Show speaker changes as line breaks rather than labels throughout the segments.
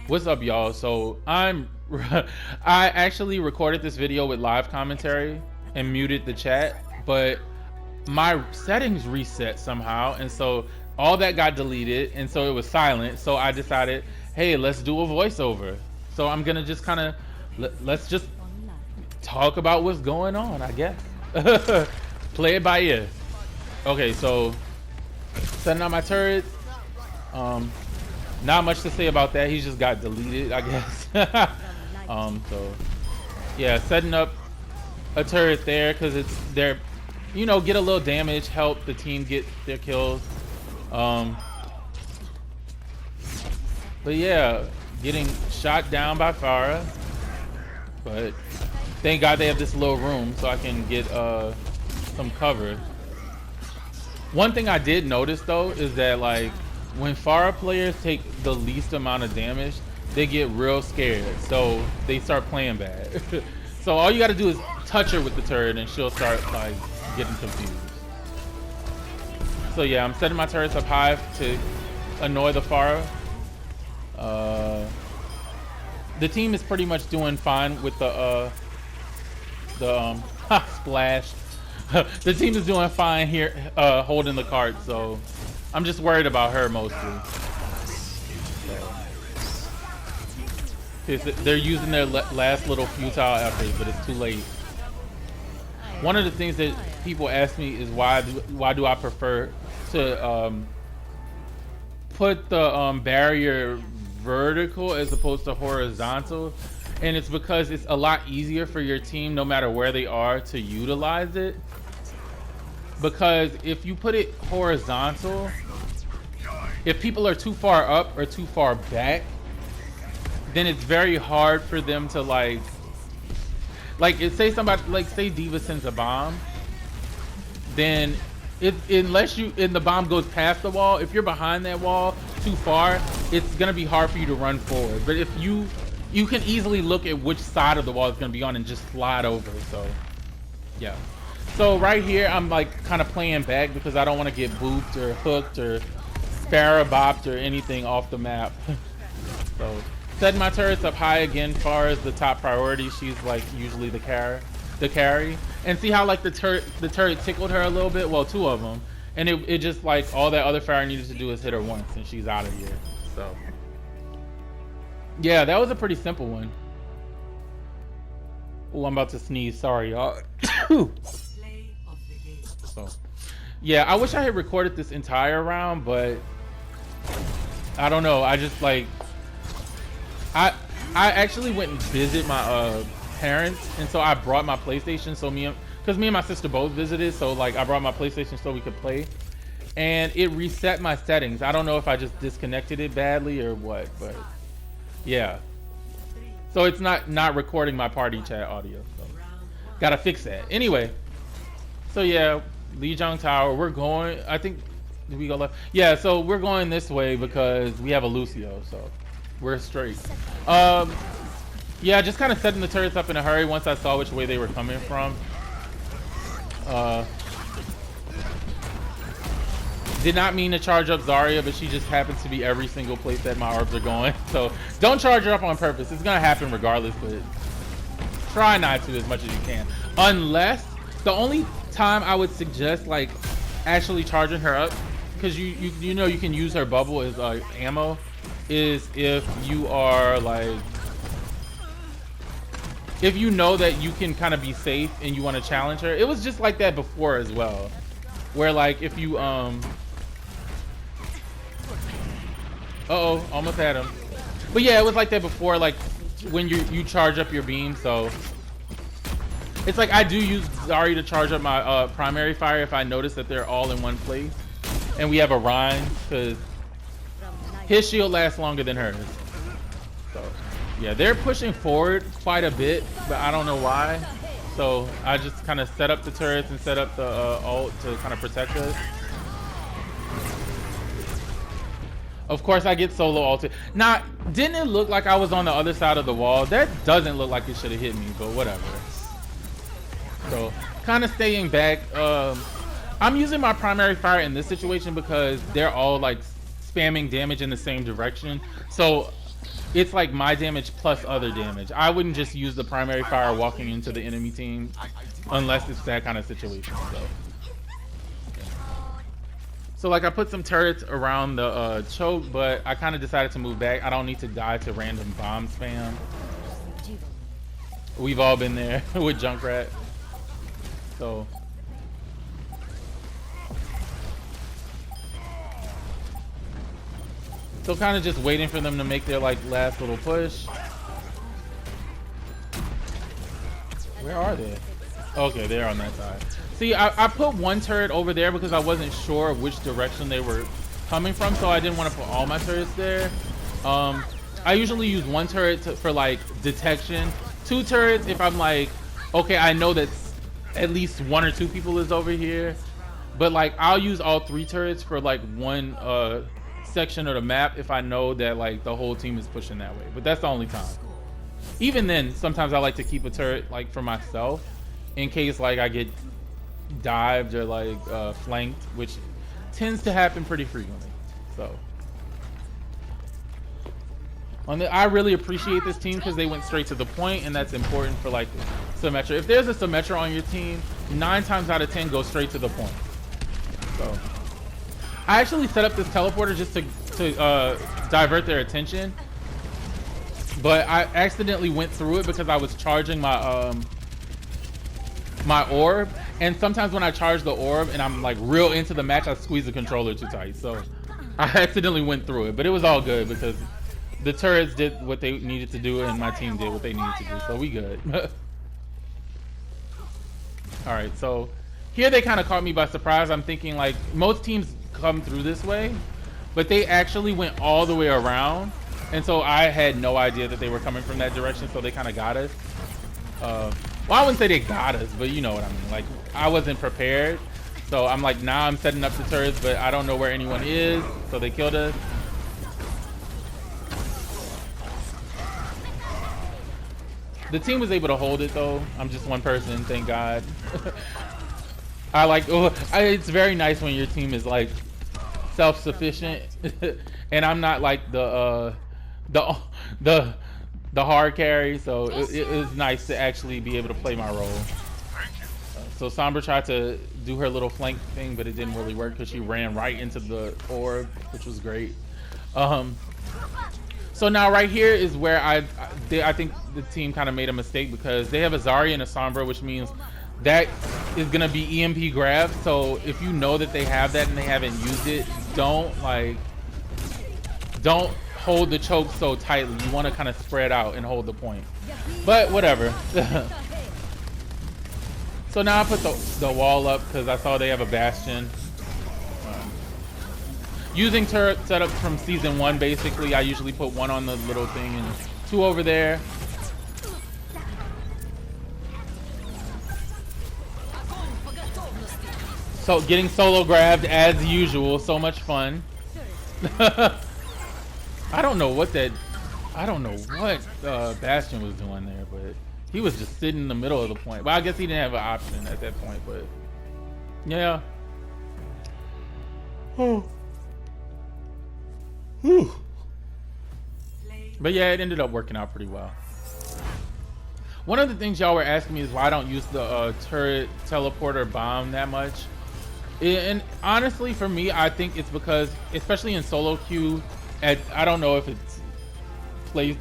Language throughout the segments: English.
What's up, y'all? So I actually recorded this video with live commentary and muted the chat, but my settings reset somehow, and so all that got deleted, and so it was silent. So I decided, hey, let's do a voiceover. So I'm gonna just kind of let's just talk about what's going on, I guess. Play it by ear. Okay, so setting up my turret. Not much to say about that. He just got deleted, I guess. So yeah, setting up a turret there because it's there, you know, get a little damage, help the team get their kills. But yeah, getting shot down by Farah. But thank God they have this little room so I can get some cover. One thing I did notice though is that, like, when Farah players take the least amount of damage, they get real scared, so they start playing bad. So all you gotta do is touch her with the turret and she'll start like getting confused. So yeah, I'm setting my turrets up high to annoy the Farah. The team is pretty much doing fine with the splash. The team is doing fine here, holding the cart, so I'm just worried about her mostly. They're using their last little futile effort, but it's too late. One of the things that people ask me is why do I prefer to put the barrier vertical as opposed to horizontal, and it's because it's a lot easier for your team, no matter where they are, to utilize it. Because if you put it horizontal, if people are too far up or too far back, then it's very hard for them to like say somebody, like say Diva sends a bomb, then unless the bomb goes past the wall, if you're behind that wall too far, it's gonna be hard for you to run forward. But if you can easily look at which side of the wall it's gonna be on and just slide over. So yeah. So right here, I'm like kind of playing back because I don't want to get booped or hooked or Farah-bopped or anything off the map. So setting my turrets up high again, far as the top priority. She's like usually the carry. And see how like the turret tickled her a little bit? Well, two of them. And it just like all that other Farah needed to do is hit her once and she's out of here. So yeah, that was a pretty simple one. Oh, I'm about to sneeze. Sorry, y'all. So yeah, I wish I had recorded this entire round, but I don't know. I just like I actually went and visited my parents, and so I brought my PlayStation. So because me and my sister both visited, so like I brought my PlayStation so we could play, and it reset my settings. I don't know if I just disconnected it badly or what, but yeah. So it's not recording my party chat audio. So gotta fix that. Anyway, so yeah, Lijiang Tower. We're going. I think did we go left? Yeah. So we're going this way because we have a Lucio. So we're straight. Yeah, just kind of setting the turrets up in a hurry once I saw which way they were coming from. Did not mean to charge up Zarya, but she just happens to be every single place that my orbs are going. So don't charge her up on purpose. It's gonna happen regardless, but try not to as much as you can. Unless, the only time I would suggest like actually charging her up, because you know you can use her bubble as ammo, is if you are like, if you know that you can kind of be safe and you want to challenge her. It was just like that before as well, where like if you uh-oh, almost had him. But yeah, it was like that before, like when you charge up your beam. So it's like I do use Zarya to charge up my primary fire if I notice that they're all in one place. And we have a Rhine, because his shield lasts longer than hers. So yeah, they're pushing forward quite a bit, but I don't know why. So I just kind of set up the turrets and set up the ult to kind of protect us. Of course, I get solo ulted. Now, didn't it look like I was on the other side of the wall? That doesn't look like it should have hit me, but whatever. So, kind of staying back. I'm using my primary fire in this situation because they're all like spamming damage in the same direction. So it's like my damage plus other damage. I wouldn't just use the primary fire walking into the enemy team unless it's that kind of situation. So like I put some turrets around the choke, but I kind of decided to move back. I don't need to die to random bomb spam. We've all been there with Junkrat. So kind of just waiting for them to make their like last little push. Where are they? Okay, they're on that side. See, I put one turret over there because I wasn't sure which direction they were coming from, so I didn't want to put all my turrets there. I usually use one turret for like detection, 2 turrets if I'm like, okay, I know that at least 1 or 2 people is over here, but like I'll use all 3 turrets for like one section of the map if I know that like the whole team is pushing that way. But that's the only time. Even then, sometimes I like to keep a turret like for myself in case like I get dived or like flanked, which tends to happen pretty frequently. So I really appreciate this team because they went straight to the point, and that's important for like Symmetra. If there's a Symmetra on your team, 9 times out of 10 go straight to the point. So I actually set up this teleporter just to divert their attention, but I accidentally went through it because I was charging my my orb, and sometimes when I charge the orb and I'm like real into the match, I squeeze the controller too tight, so I accidentally went through it. But it was all good because the turrets did what they needed to do and my team did what they needed to do, so we good. All right, so here they kind of caught me by surprise. I'm thinking like most teams come through this way, but they actually went all the way around, and so I had no idea that they were coming from that direction, so they kind of got us. Well, I wouldn't say they got us, but you know what I mean. Like I wasn't prepared, so I'm like, now I'm setting up the turrets, but I don't know where anyone is, so they killed us. The team was able to hold it though. I'm just one person, thank God. I like, it's very nice when your team is like self-sufficient and I'm not like the hard carry, so it was nice to actually be able to play my role. So Sombra tried to do her little flank thing, but it didn't really work because she ran right into the orb, which was great. So now right here is where I think the team kind of made a mistake because they have a Zarya and a Sombra, which means that is gonna be EMP grab. So if you know that they have that and they haven't used it, don't hold the choke so tightly. You want to kind of spread out and hold the point, but whatever. So now I put the wall up because I saw they have a bastion. Using turret setup from season 1, basically I usually put 1 on the little thing and 2 over there. So getting solo grabbed as usual, so much fun. I don't know what Bastion was doing there, but he was just sitting in the middle of the point. Well, I guess he didn't have an option at that point, but yeah. But yeah, it ended up working out pretty well. One of the things y'all were asking me is why I don't use the turret teleporter bomb that much. And honestly, for me, I think it's because, especially in solo queue, I don't know if it's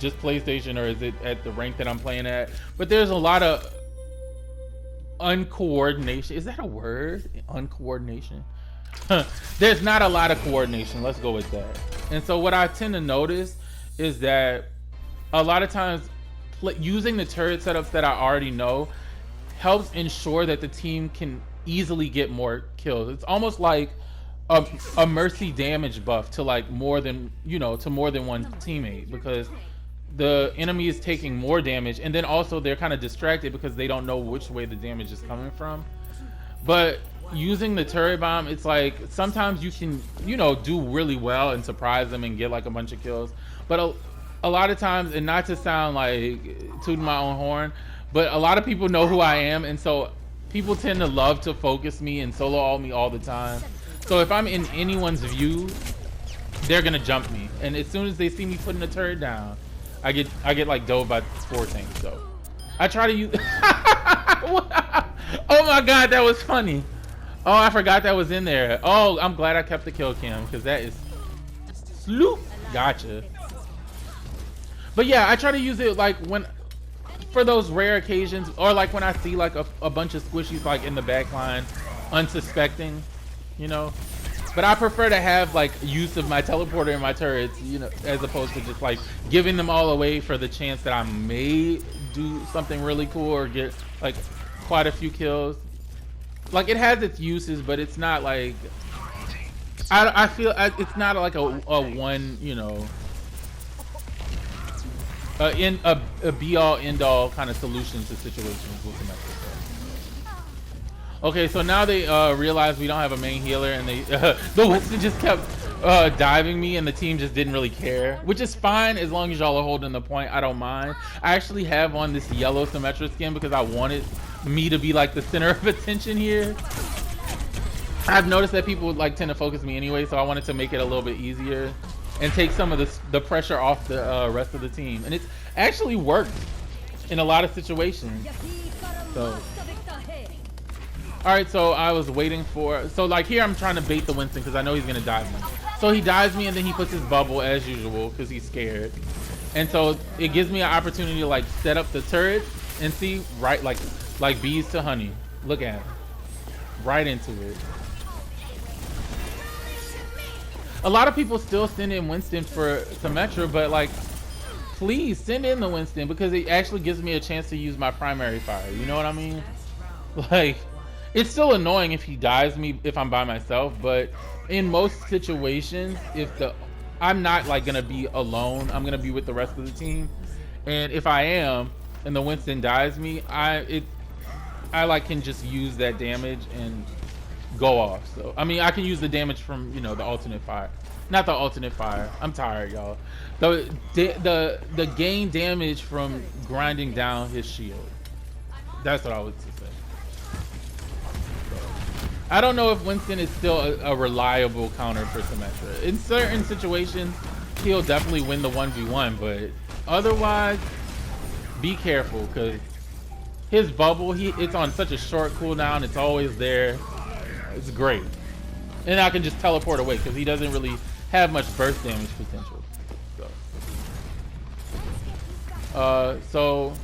just PlayStation or is it at the rank that I'm playing at, but there's a lot of uncoordination. Is that a word? Uncoordination? There's not a lot of coordination, let's go with that. And so what I tend to notice is that a lot of times using the turret setups that I already know helps ensure that the team can easily get more kills. It's almost like a mercy damage buff to like more than one teammate, because the enemy is taking more damage, and then also they're kind of distracted because they don't know which way the damage is coming from. But using the turret bomb, it's like sometimes you can do really well and surprise them and get like a bunch of kills, but a lot of times, and not to sound like tooting my own horn, but a lot of people know who I am, and so people tend to love to focus me and solo ult me all the time. So if I'm in anyone's view they're gonna jump me, and as soon as they see me putting the turret down, I get like dove by 4 things. So I try to use. Oh my god, that was funny. Oh, I forgot that was in there. Oh, I'm glad I kept the kill cam because that is sloop. Gotcha. But yeah, I try to use it like when for those rare occasions, or like when I see like a bunch of squishies like in the back line, unsuspecting, you know. But I prefer to have like use of my teleporter and my turrets, you know, as opposed to just like giving them all away for the chance that I may do something really cool or get like quite a few kills. Like it has its uses, but it's not like I feel it's not like a one, you know, a be all end all kind of solution to situations with Symmetra. Okay, so now they realize we don't have a main healer, and they the Winston just kept diving me, and the team just didn't really care, which is fine as long as y'all are holding the point. I don't mind. I actually have on this yellow Symmetra skin because I wanted me to be like the center of attention here. I've noticed that people like tend to focus me anyway, so I wanted to make it a little bit easier and take some of the pressure off the rest of the team, and it's actually worked in a lot of situations. So. All right, so I was waiting for, so like here I'm trying to bait the Winston because I know he's gonna dive me. So he dives me and then he puts his bubble as usual because he's scared. And so it gives me an opportunity to like set up the turret and see right like bees to honey. Look at it, right into it. A lot of people still send in Winston for Symmetra, but like, please send in the Winston because it actually gives me a chance to use my primary fire. You know what I mean? Like. It's still annoying if he dives me if I'm by myself, but in most situations, I'm not like gonna be alone, I'm gonna be with the rest of the team. And if I am, and the Winston dives me, I like can just use that damage and go off. So I mean, I can use the damage from, you know, the alternate fire, not the alternate fire. I'm tired, y'all. The gain damage from grinding down his shield. That's what I would say. I don't know if Winston is still a reliable counter for Symmetra. In certain situations, he'll definitely win the 1v1, but otherwise, be careful because his bubble, it's on such a short cooldown, it's always there. It's great. And I can just teleport away because he doesn't really have much burst damage potential. So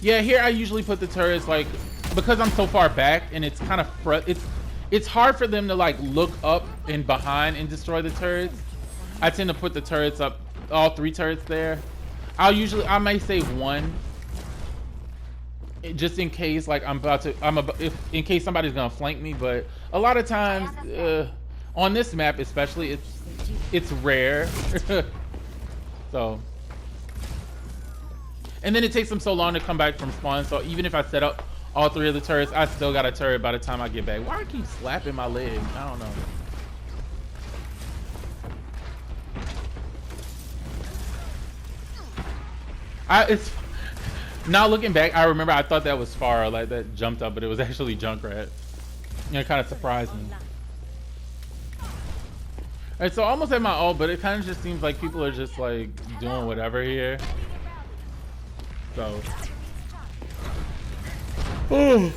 yeah, here I usually put the turrets like, because I'm so far back and it's kind of it's hard for them to like look up and behind and destroy the turrets. I tend to put the turrets up, all 3 turrets there. I may save 1 just in case like in case somebody's gonna flank me, but a lot of times on this map especially it's rare. So, and then it takes them so long to come back from spawn, so even if I set up all 3 of the turrets, I still got a turret by the time I get back. Why do I keep slapping my leg? I don't know. It's now looking back, I remember I thought that was Farah, like that jumped up, but it was actually Junkrat. It kind of surprised me. Alright, so almost at my ult, but it kind of just seems like people are just like doing whatever here. So. But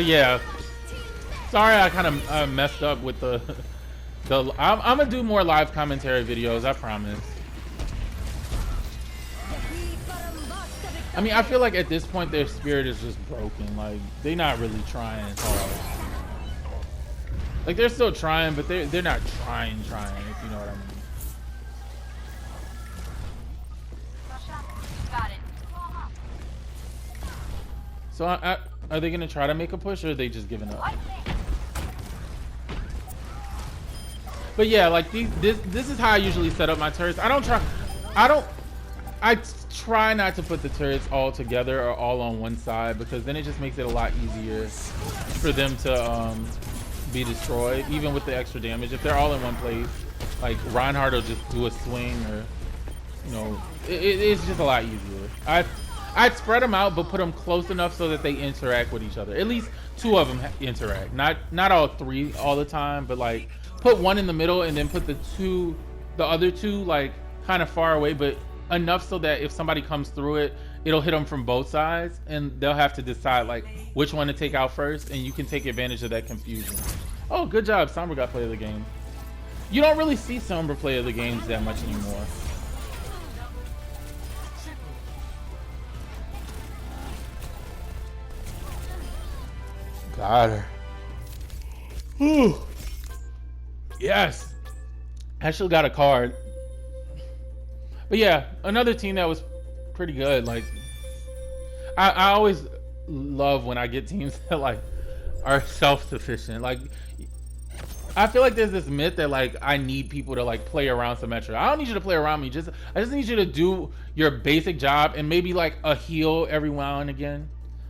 yeah, sorry I kind of messed up with the I'm gonna do more live commentary videos, I promise. I mean, I feel like at this point their spirit is just broken. Like they're not really trying hard. Like they're still trying, but they're not trying, if you know what I mean. So are they gonna try to make a push, or are they just giving up? But yeah, like this is how I usually set up my turrets. I try not to put the turrets all together or all on one side, because then it just makes it a lot easier for them to be destroyed, even with the extra damage. If they're all in one place, like Reinhardt will just do a swing, or you know, it's just a lot easier. I'd spread them out, but put them close enough so that they interact with each other. At least 2 of them interact. Not all 3 all the time, but like put 1 in the middle and then put the other 2 like kind of far away, but enough so that if somebody comes through it, it'll hit them from both sides, and they'll have to decide like which one to take out first, and you can take advantage of that confusion. Oh, good job. Sombra got play of the game. You don't really see Sombra play of the games that much anymore. Got her. Whew. Yes. Actually got a card. But yeah, another team that was pretty good. Like, I always love when I get teams that like are self-sufficient. Like, I feel like there's this myth that like I need people to like play around Symmetra. I don't need you to play around me. I just need you to do your basic job and maybe like a heal every now and again.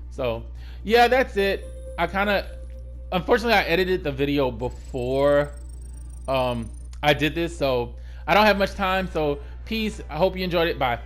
So yeah, that's it. Unfortunately I edited the video before I did this, so I don't have much time. So peace. I hope you enjoyed it. Bye.